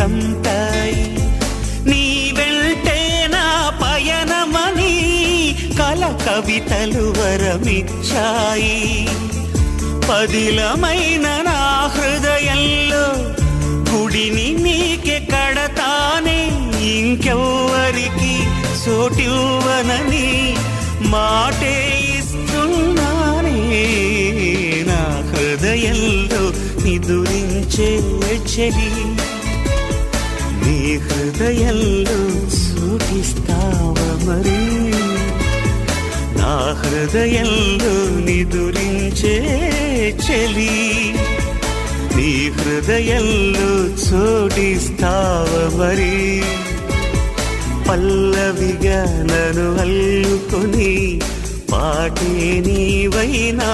గంటాయి నీ వెంటే నా పయనమని కల కవితలు వరమిచ్చాయి పదిలమైన నా హృదయంలో గుడిని నీకే కడతానే ఇంకెవ్వరికి చోటివ్వనని మాటే ఇస్తున్నానే నా హృదయంలో నిదురించే చెలి నీ హృదయంలో సూటిస్తావా మరి నా హృదయంలో నిదురించే చెలి నీ హృదయంలో చోటిస్తావా మరి పల్లవిగా నన్ను అల్లుకొని పాటే నీవైనా